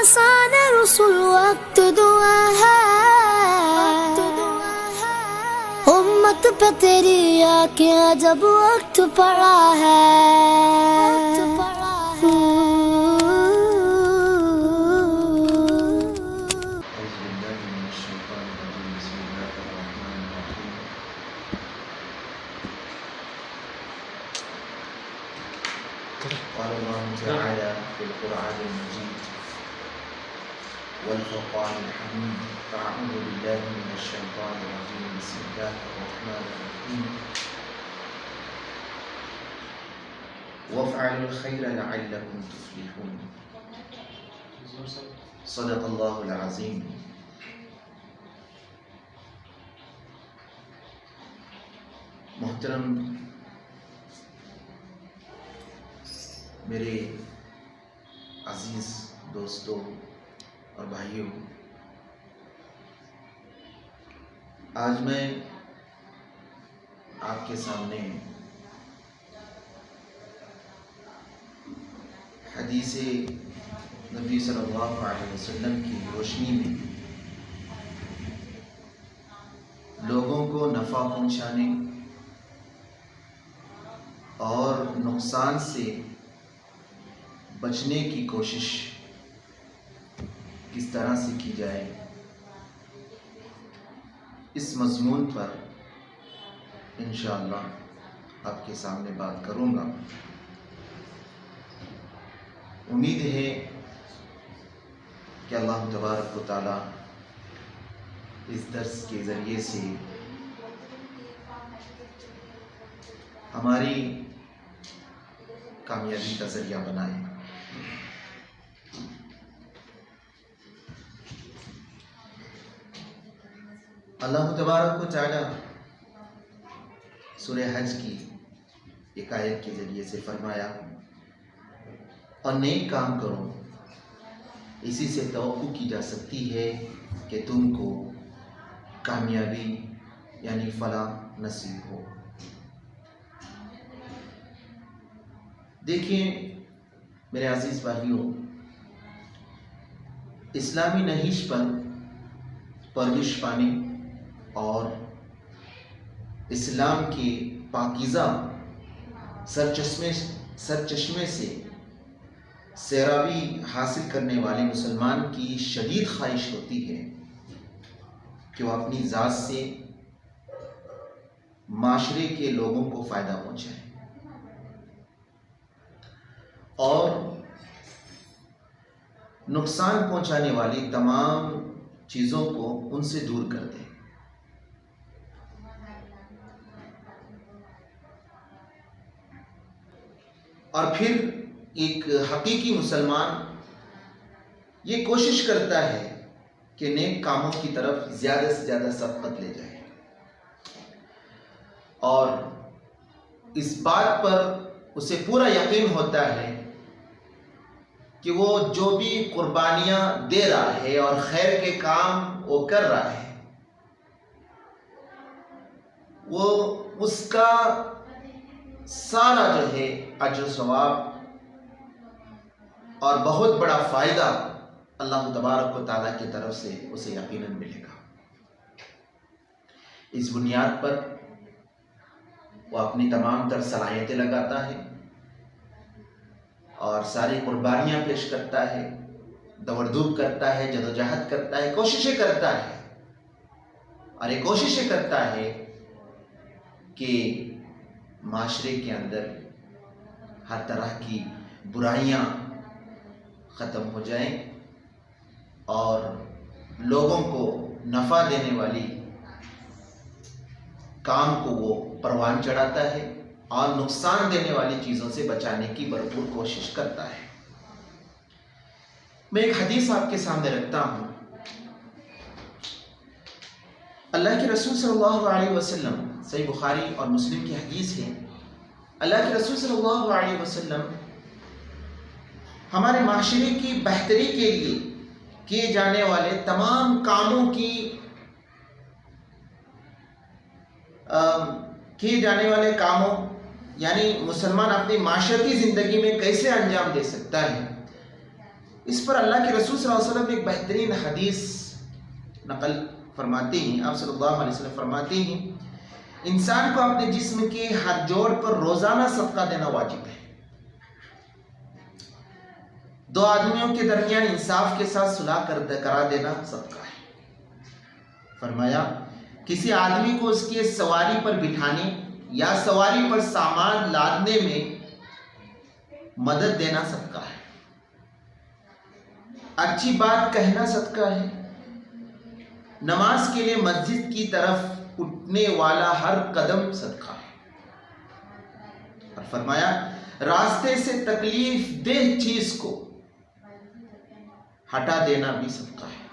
لسان رسول وقت دعا ہے، امت پہ تیری آنکھیں جب وقت پڑا ہے۔ قال الله تعالى في القرآن المجيد والفرقان الحميد فأعوذ بالله من الشيطان الرجيم بسم الله الرحمن الرحيم وافعلوا الخير لعلكم تفلحون صدق الله العظيم۔ محترم میرے عزیز دوستوں اور بھائیوں، آج میں آپ کے سامنے حدیث نبی صلی اللہ علیہ وسلم کی روشنی میں لوگوں کو نفع پہنچانے اور نقصان سے بچنے کی کوشش کس طرح سے کی جائے، اس مضمون پر انشاءاللہ آپ کے سامنے بات کروں گا۔ امید ہے کہ اللہ تبارک و تعالی اس درس کے ذریعے سے ہماری کامیابی کا ذریعہ بنائے۔ اللہ تبارک و تعالی سورہ حج کی ایک آیت کے ذریعے سے فرمایا، اور نیک کام کرو، اسی سے توقع کی جا سکتی ہے کہ تم کو کامیابی یعنی فلاح نصیب ہو۔ دیکھیں میرے عزیز بھائیوں، اسلامی نہج پر پرورش پانے اور اسلام کے پاکیزہ سرچشمے سے سیرابی حاصل کرنے والے مسلمان کی شدید خواہش ہوتی ہے کہ وہ اپنی ذات سے معاشرے کے لوگوں کو فائدہ پہنچائے اور نقصان پہنچانے والی تمام چیزوں کو ان سے دور کر دے۔ اور پھر ایک حقیقی مسلمان یہ کوشش کرتا ہے کہ نیک کاموں کی طرف زیادہ سے زیادہ سبقت لے جائے، اور اس بات پر اسے پورا یقین ہوتا ہے کہ وہ جو بھی قربانیاں دے رہا ہے اور خیر کے کام وہ کر رہا ہے، وہ اس کا سارا جو ہے اجر و ثواب اور بہت بڑا فائدہ اللہ تبارک و تعالیٰ کی طرف سے اسے یقیناً ملے گا۔ اس بنیاد پر وہ اپنی تمام تر صلاحیتیں لگاتا ہے اور ساری قربانیاں پیش کرتا ہے، دوڑ دھوپ کرتا ہے، جدوجہد کرتا ہے، کوششیں کرتا ہے، اور یہ کوششیں کرتا ہے کہ معاشرے کے اندر ہر طرح کی برائیاں ختم ہو جائیں اور لوگوں کو نفع دینے والی کام کو وہ پروان چڑھاتا ہے اور نقصان دینے والی چیزوں سے بچانے کی بھرپور کوشش کرتا ہے۔ میں ایک حدیث آپ کے سامنے رکھتا ہوں۔ اللہ کے رسول صلی اللہ علیہ وسلم، صحیح بخاری اور مسلم کی حدیث ہے، اللہ کے رسول صلی اللہ علیہ وسلم ہمارے معاشرے کی بہتری کے لیے کیے جانے والے تمام کاموں کی کیے جانے والے کاموں یعنی مسلمان اپنی معاشرتی زندگی میں کیسے انجام دے سکتا ہے، اس پر اللہ کے رسول صلی اللہ علیہ وسلم ایک بہترین حدیث نقل فرماتے ہیں. آپ صلی اللہ علیہ وسلم فرماتے ہیں انسان کو اپنے جسم کے ہر جوڑ پر روزانہ صدقہ دینا واجب ہے. دو آدمیوں کے درمیان انصاف کے ساتھ صلح کرا دینا صدقہ ہے. فرمایا کسی آدمی کو اس کے سواری پر بٹھانے یا سواری پر سامان لادنے میں مدد دینا صدقہ ہے. اچھی بات کہنا صدقہ ہے. نماز کے لیے مسجد کی طرف اٹھنے والا ہر قدم صدقہ ہے. اور فرمایا راستے سے تکلیف دہ چیز کو ہٹا دینا بھی صدقہ ہے.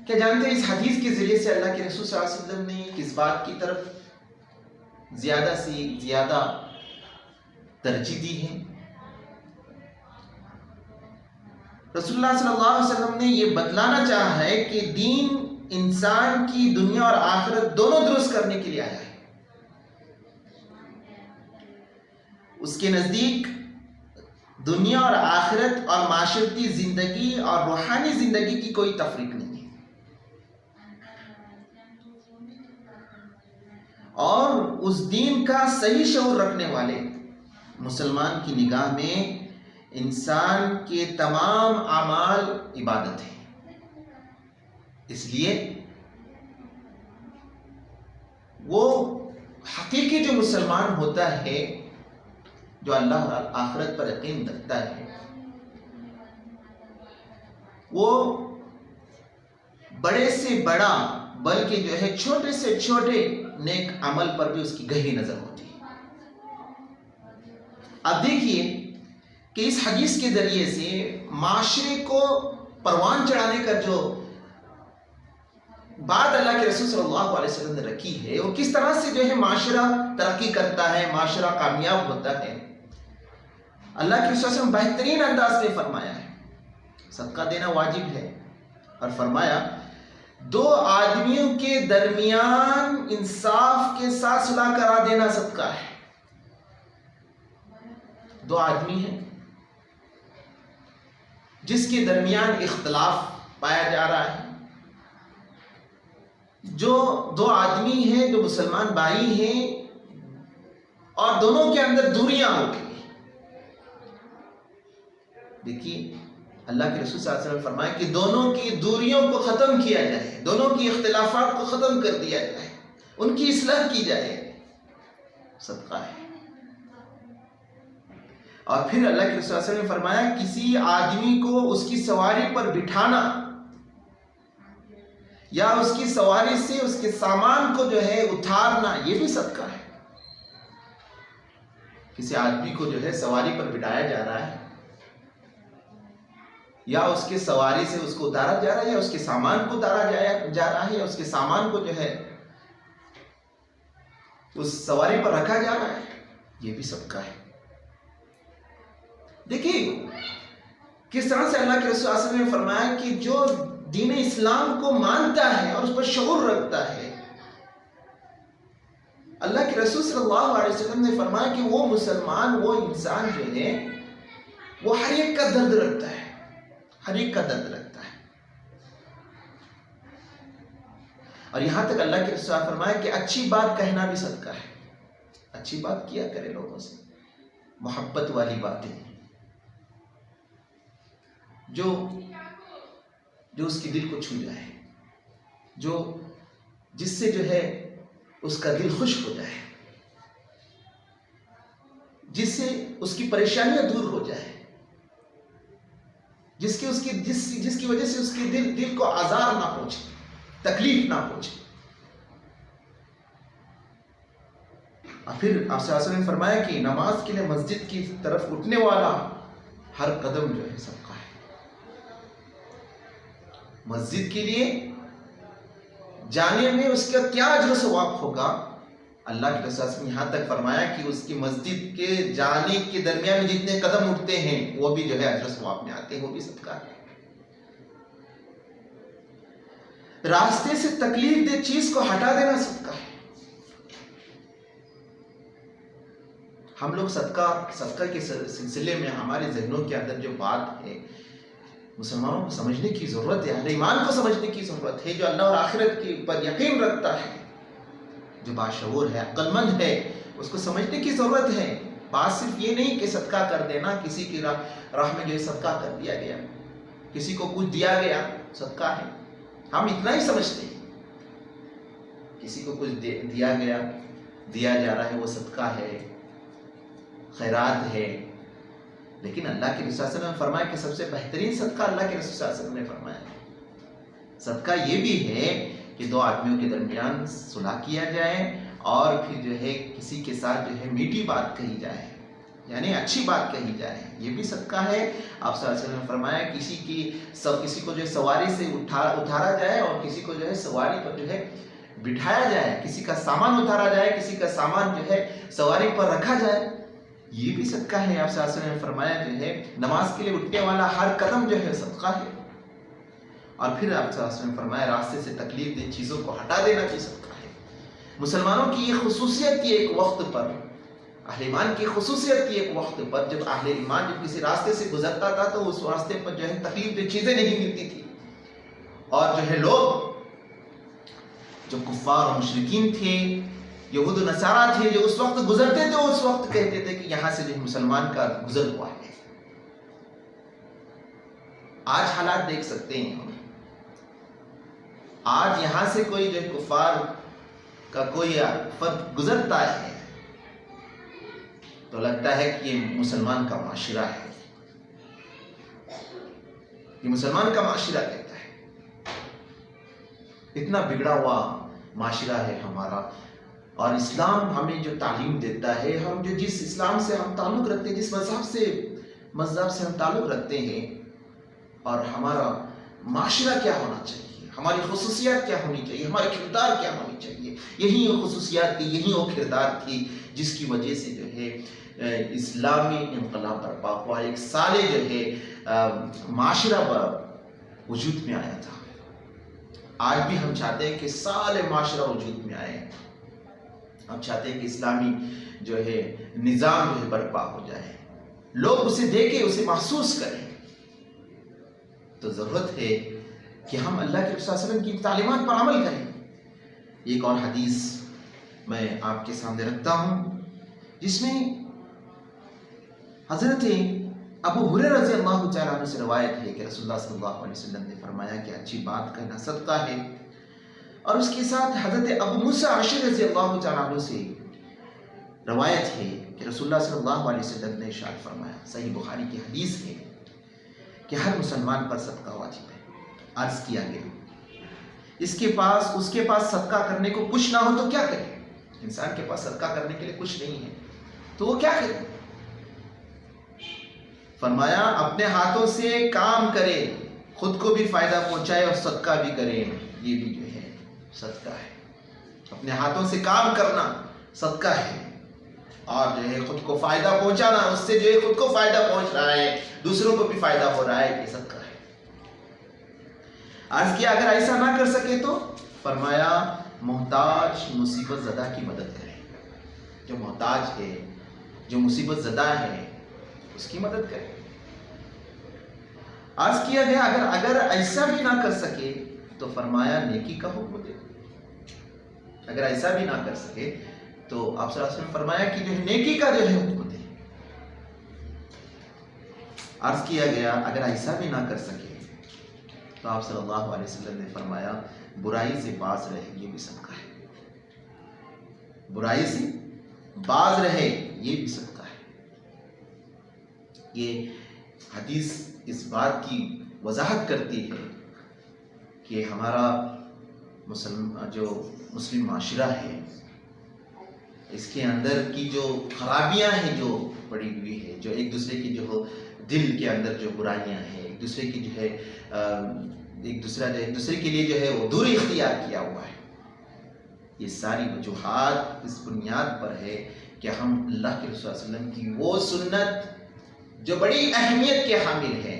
کیا جانتے ہیں اس حدیث کے ذریعے سے اللہ کے رسول صلی اللہ علیہ وسلم نے کس بات کی طرف زیادہ سے زیادہ ترجیح دی ہے؟ رسول اللہ صلی اللہ علیہ وسلم نے یہ بتلانا چاہا ہے کہ دین انسان کی دنیا اور آخرت دونوں درست کرنے کے لیے آیا ہے. اس کے نزدیک دنیا اور آخرت اور معاشرتی زندگی اور روحانی زندگی کی کوئی تفریق نہیں ہے. اور اس دین کا صحیح شعور رکھنے والے مسلمان کی نگاہ میں انسان کے تمام اعمال عبادت ہیں. اس لیے وہ حقیقی جو مسلمان ہوتا ہے جو اللہ اور آخرت پر یقین رکھتا ہے وہ بڑے سے بڑا بلکہ جو ہے چھوٹے سے چھوٹے نیک عمل پر بھی اس کی گہری نظر ہوتی ہے. اب دیکھیے کہ اس حدیث کے ذریعے سے معاشرے کو پروان چڑھانے کا جو بات اللہ کے رسول صلی اللہ علیہ وسلم نے رکھی ہے وہ کس طرح سے جو ہے معاشرہ ترقی کرتا ہے, معاشرہ کامیاب ہوتا ہے, اللہ کے رسول صلی اللہ علیہ وسلم بہترین انداز میں فرمایا ہے. صدقہ دینا واجب ہے اور فرمایا دو آدمیوں کے درمیان انصاف کے ساتھ صلح کرا دینا صدقہ ہے. دو آدمی ہیں جس کے درمیان اختلاف پایا جا رہا ہے, جو دو آدمی ہیں جو مسلمان بھائی ہیں اور دونوں کے اندر دوریاں ہو گئی. دیکھیے اللہ کے رسول صلی اللہ علیہ وسلم فرمائے کہ دونوں کی دوریوں کو ختم کیا جائے, دونوں کی اختلافات کو ختم کر دیا جائے, ان کی اصلاح کی جائے, صدقہ ہے. اور پھر اللہ کے رسول صلی اللہ علیہ وسلم نے فرمایا کسی آدمی کو اس کی سواری پر بٹھانا یا اس کی سواری سے اس کے سامان کو جو ہے اتارنا یہ بھی صدقہ ہے. کسی آدمی کو جو ہے سواری پر بٹھایا جا رہا ہے یا اس کے سواری سے اس کو اتارا جا رہا ہے یا اس کے سامان کو اتارا جا رہا ہے یا اس کے سامان کو جو ہے اس سواری پر رکھا جا رہا ہے, یہ بھی صدقہ ہے. دیکھیے کس طرح سے اللہ کے رسول صلی اللہ علیہ وسلم نے فرمایا کہ جو دین اسلام کو مانتا ہے اور اس پر شعور رکھتا ہے, اللہ کے رسول صلی اللہ علیہ وسلم نے فرمایا کہ وہ مسلمان, وہ انسان جو ہے وہ ہر ایک کا درد رکھتا ہے, ہر ایک کا درد رکھتا ہے. اور یہاں تک اللہ کے رسول فرمایا کہ اچھی بات کہنا بھی صدقہ ہے. اچھی بات کیا کرے لوگوں سے, محبت والی باتیں جو اس کے دل کو چھو جائے, جس سے جو ہے اس کا دل خوش ہو جائے, جس سے اس کی پریشانیاں دور ہو جائے, جس کی وجہ سے اس کے دل کو آزار نہ پہنچے, تکلیف نہ پہنچے. اور پھر آپ صلی اللہ علیہ وسلم نے فرمایا کہ نماز کے لیے مسجد کی طرف اٹھنے والا ہر قدم جو ہے صدقہ ہے. مسجد کے لیے جانے میں اس کا کیا اجر و ثواب ہوگا, اللہ کے رسول نے یہاں تک فرمایا کہ اس کی مسجد کے جانے کے درمیان میں جتنے قدم اٹھتے ہیں وہ بھی جو ہے اجر و ثواب میں آتے ہیں, وہ بھی صدقہ ہے. راستے سے تکلیف دہ چیز کو ہٹا دینا صدقہ ہے. ہم لوگ صدقہ کے سلسلے میں ہمارے ذہنوں کے اندر جو بات ہے مسلمانوں کو سمجھنے کی ضرورت ہے، اہل ایمان کو سمجھنے کی ضرورت ہے، جو اللہ اور آخرت کے پر یقین رکھتا ہے، جو باشعور ہے، عقل مند ہے، اس کو سمجھنے کی ضرورت ہے۔ بات صرف یہ نہیں کہ صدقہ کر دینا، کسی کی راہ میں جو ہے صدقہ کر دیا گیا، کسی کو کچھ دیا گیا صدقہ ہے، ہم اتنا ہی سمجھتے ہیں، کسی کو کچھ دیا گیا، دیا جا رہا ہے، وہ صدقہ ہے، خیرات ہے۔ لیکن اللہ کے رسول صلی اللہ علیہ وسلم نے فرمایا کہ سب سے بہترین صدقہ اللہ کے رسول صلی اللہ علیہ وسلم نے فرمایا صدقہ یہ بھی ہے کہ دو آدمیوں کے درمیان صلح کیا جائے اور پھر جو ہے کسی کے ساتھ جو ہے میٹھی بات کہی جائے، یعنی اچھی بات کہی جائے، یہ بھی صدقہ ہے۔ آپ صلی اللہ علیہ وسلم نے فرمایا کسی کو جو ہے سواری سے اتارا جائے اور کسی کو جو ہے سواری پر جو ہے بٹھایا جائے، کسی کا سامان اتارا جائے، کسی کا سامان جو ہے سواری پر رکھا جائے، یہ بھی صدقہ ہے۔ آپ صلی اللہ علیہ وسلم نے فرمایا جو ہے نماز کے لیے اٹھنے والا ہر قدم جو ہے صدقہ ہے۔ اور پھر آپ صلی اللہ علیہ وسلم نے فرمایا راستے سے تکلیف دہ چیزوں کو ہٹا دینا بھی صدقہ ہے۔ مسلمانوں کی یہ خصوصیت تھی ایک وقت پر، اہل ایمان کی خصوصیت تھی ایک وقت پر، جب اہل ایمان جب کسی راستے سے گزرتا تھا تو اس راستے پر جو ہے تکلیف دہ چیزیں نہیں ملتی تھی، اور جو ہے لوگ جو کفار و مشرکین تھے، یہود و نصارہ تھے، جو اس وقت گزرتے تھے اس وقت کہتے تھے کہ یہاں سے جو مسلمان کا گزر ہوا ہے۔ آج حالات دیکھ سکتے ہیں ہم، آج یہاں سے کوئی جو کفار کا کوئی فرد گزرتا ہے تو لگتا ہے کہ یہ مسلمان کا معاشرہ ہے، یہ مسلمان کا معاشرہ کہتا ہے، اتنا بگڑا ہوا معاشرہ ہے ہمارا۔ اور اسلام ہمیں جو تعلیم دیتا ہے، ہم جو جس اسلام سے ہم تعلق رکھتے ہیں، جس مذہب سے ہم تعلق رکھتے ہیں، اور ہمارا معاشرہ کیا ہونا چاہیے، ہماری خصوصیات کیا ہونی چاہیے، ہمارے کردار کیا ہونی چاہیے، یہی وہ خصوصیات تھی، یہی وہ کردار تھی جس کی وجہ سے جو ہے اسلامی انقلاب برپا ہوا، ایک سالے جو ہے معاشرہ وجود میں آیا تھا۔ آج بھی ہم چاہتے ہیں کہ سالے معاشرہ وجود میں آئے، ہم چاہتے ہیں کہ اسلامی جو ہے نظام جو ہے برپا ہو جائے، لوگ اسے دیکھیں، اسے محسوس کریں۔ تو ضرورت ہے کہ ہم اللہ کے رسول صلی اللہ علیہ وسلم کی تعلیمات پر عمل کریں۔ ایک اور حدیث میں آپ کے سامنے رکھتا ہوں جس میں حضرت ابو ہریرہ رضی اللہ تعالیٰ عنہ سے روایت ہے کہ رسول اللہ صلی اللہ علیہ وسلم نے فرمایا کہ اچھی بات کہنا صدقہ ہے، اور اس کے ساتھ حضرت ابو موسیٰ اشعری رضی اللہ تعالیٰ عنہ سے روایت ہے کہ رسول اللہ صلی اللہ علیہ وسلم نے ارشاد فرمایا، صحیح بخاری کی حدیث ہے کہ ہر مسلمان پر صدقہ واجب ہے۔ عرض کیا گیا اس کے پاس صدقہ کرنے کو کچھ نہ ہو تو کیا کرے؟ انسان کے پاس صدقہ کرنے کے لیے کچھ نہیں ہے تو وہ کیا کرے؟ فرمایا اپنے ہاتھوں سے کام کرے، خود کو بھی فائدہ پہنچائے اور صدقہ بھی کرے، یہ بھی جو ہے صدقہ ہے۔ اپنے ہاتھوں سے کام کرنا صدقہ ہے، اور جو ہے خود کو فائدہ پہنچانا، اس سے جو ہے خود کو فائدہ پہنچ رہا ہے، دوسروں کو بھی فائدہ ہو رہا ہے، یہ صدقہ ہے۔ عرض کیا اگر ایسا نہ کر سکے تو فرمایا محتاج مصیبت زدہ کی مدد کرے، جو محتاج ہے، جو مصیبت زدہ ہے، اس کی مدد کرے۔ عرض کیا گیا اگر ایسا بھی نہ کر سکے تو فرمایا نیکی کا حکم دے۔ اگر ایسا بھی نہ کر سکے تو آپ صلی اللہ علیہ وسلم نے فرمایا کہ جو ہے نیکی کا جو ہے حکم دے۔ عرض کیا گیا اگر ایسا بھی نہ کر سکے تو آپ صلی اللہ علیہ وسلم نے فرمایا برائی سے باز رہے، یہ بھی صدقہ ہے۔ برائی سے باز رہے، یہ بھی صدقہ ہے۔ یہ حدیث اس بات کی وضاحت کرتی ہے کہ ہمارا جو مسلم معاشرہ ہے، اس کے اندر کی جو خرابیاں ہیں جو پڑی ہوئی ہے، جو ایک دوسرے کی جو دل کے اندر جو برائیاں ہیں، ایک دوسرے کی جو ہے ایک دوسرے کے لیے جو ہے وہ دوری اختیار کیا ہوا ہے، یہ ساری وجوہات اس بنیاد پر ہے کہ ہم اللہ کے رسول صلی اللہ علیہ وسلم کی وہ سنت جو بڑی اہمیت کے حامل ہے،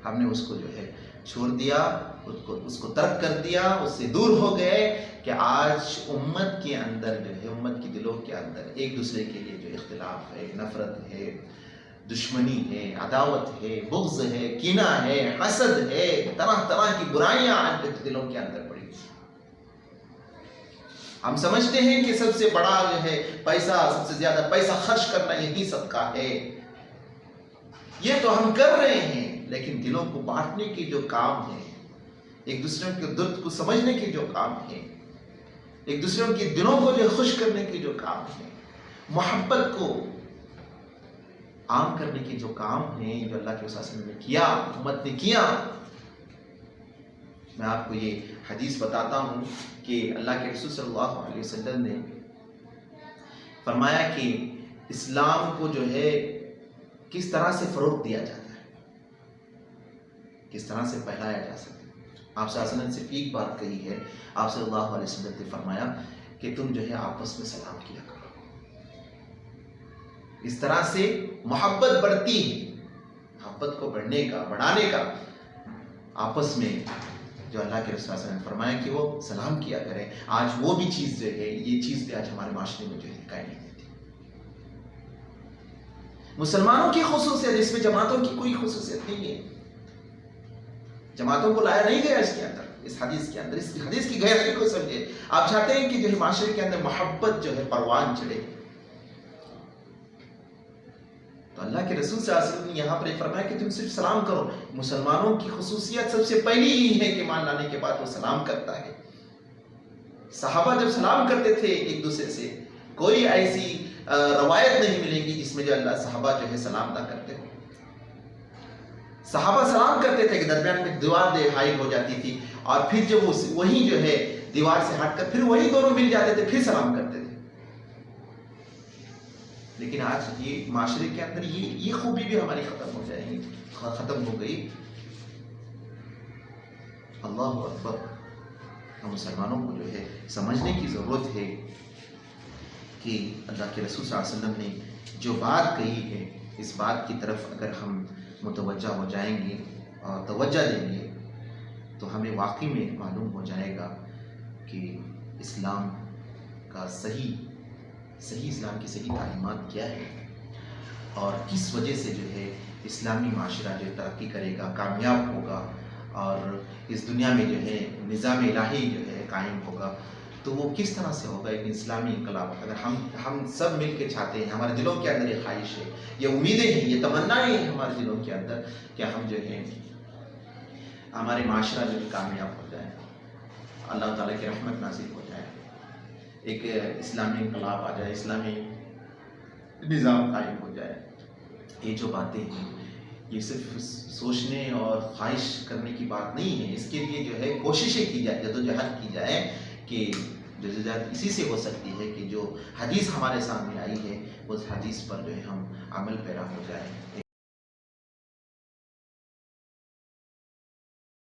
ہم نے اس کو جو ہے چھوڑ دیا، اس کو ترک کر دیا، اس سے دور ہو گئے، کہ آج امت کے اندر جو ہے، امت کے دلوں کے اندر ایک دوسرے کے لیے جو اختلاف ہے، نفرت ہے، دشمنی ہے، عداوت ہے، بغض ہے، کینہ ہے، حسد ہے، طرح طرح کی برائیاں آج کے دلوں کے اندر پڑی۔ ہم سمجھتے ہیں کہ سب سے بڑا جو ہے پیسہ، سب سے زیادہ پیسہ خرچ کرنا یہی صدقہ ہے، یہ تو ہم کر رہے ہیں، لیکن دلوں کو بانٹنے کے جو کام ہے، ایک دوسرے کے درد کو سمجھنے کے جو کام ہے، ایک دوسرے کے دلوں کو جو خوش کرنے کے جو کام ہے، محبت کو عام کرنے کے جو کام ہیں، جو اللہ کے رسول نے کیا، امت نے کیا۔ میں آپ کو یہ حدیث بتاتا ہوں کہ اللہ کے رسول صلی اللہ علیہ وسلم نے فرمایا کہ اسلام کو جو ہے کس طرح سے فروغ دیا جاتا ہے، کس طرح سے پھیلایا جا سکتا ہے۔ آپ صلی اللہ علیہ وسلم نے صرف ایک بات کہی ہے، آپ صلی اللہ علیہ وسلم نے فرمایا کہ تم جو ہے آپس میں سلام کیا کرو، اس طرح سے محبت بڑھتی ہے، محبت کو بڑھانے کا آپس میں جو اللہ کے رسول صلی اللہ علیہ وسلم نے فرمایا کہ وہ سلام کیا کریں۔ آج وہ بھی چیز جو ہے، یہ چیز بھی آج ہمارے معاشرے میں جو ہے دکھائی نہیں دیتی۔ مسلمانوں کی خصوصیت، اس میں جماعتوں کی کوئی خصوصیت نہیں ہے، جماعتوں کو لایا نہیں گیا اس کے اندر، اس حدیث کے اندر، اس حدیث کی گہرائی کو سمجھے۔ آپ چاہتے ہیں کہ جو ہے معاشرے کے اندر محبت جو ہے پروان چڑھے، تو اللہ کے رسول صلی اللہ علیہ وسلم نے یہاں پر فرمایا کہ تم صرف سلام کرو۔ مسلمانوں کی خصوصیت سب سے پہلی یہ ہے کہ ایمان لانے کے بعد وہ سلام کرتا ہے۔ صحابہ جب سلام کرتے تھے ایک دوسرے سے، کوئی ایسی روایت نہیں ملے گی جس میں جو اللہ صحابہ جو ہے سلام نہ کرتے ہو۔ صحابہ سلام کرتے تھے کہ درمیان میں دیوار حائل ہو جاتی تھی، اور پھر جب وہی جو ہے دیوار سے ہٹ کر پھر وہی دونوں مل جاتے تھے، پھر سلام کرتے تھے۔ لیکن آج یہ معاشرے کے اندر یہ خوبی بھی ہماری ختم ہو گئی۔ اللہ اکبر، ہم مسلمانوں کو جو ہے سمجھنے کی ضرورت ہے کہ اللہ کے رسول صلی اللہ علیہ وسلم نے جو بات کہی ہے، اس بات کی طرف اگر ہم متوجہ ہو جائیں گے اور توجہ دیں گے تو ہمیں واقعی میں معلوم ہو جائے گا کہ اسلام کا صحیح اسلام کی صحیح تعلیمات کیا ہے، اور کس وجہ سے جو ہے اسلامی معاشرہ جو ترقی کرے گا، کامیاب ہوگا، اور اس دنیا میں جو ہے نظام الہی جو ہے قائم ہوگا۔ تو وہ کس طرح سے ہوگا؟ ایک اسلامی انقلاب اگر ہم سب مل کے چاہتے ہیں، ہمارے دلوں کے اندر یہ خواہش ہے، یہ امیدیں ہیں، یہ تمنائیں ہیں ہمارے دلوں کے اندر کہ ہم جو ہے ہمارے معاشرہ جو ہے کامیاب ہو جائے، اللہ تعالیٰ کی رحمت نازل ہو جائے، ایک اسلامی انقلاب آ جائے، اسلامی نظام قائم ہو جائے۔ یہ جو باتیں ہیں یہ صرف سوچنے اور خواہش کرنے کی بات نہیں ہے، اس کے لیے جو ہے کوششیں کی جائے، جدوجہد کی جائے، کہ جدوجہد اسی سے ہو سکتی ہے کہ جو حدیث ہمارے سامنے آئی ہے اس حدیث پر جو ہے ہم عمل پیرا ہو جائے۔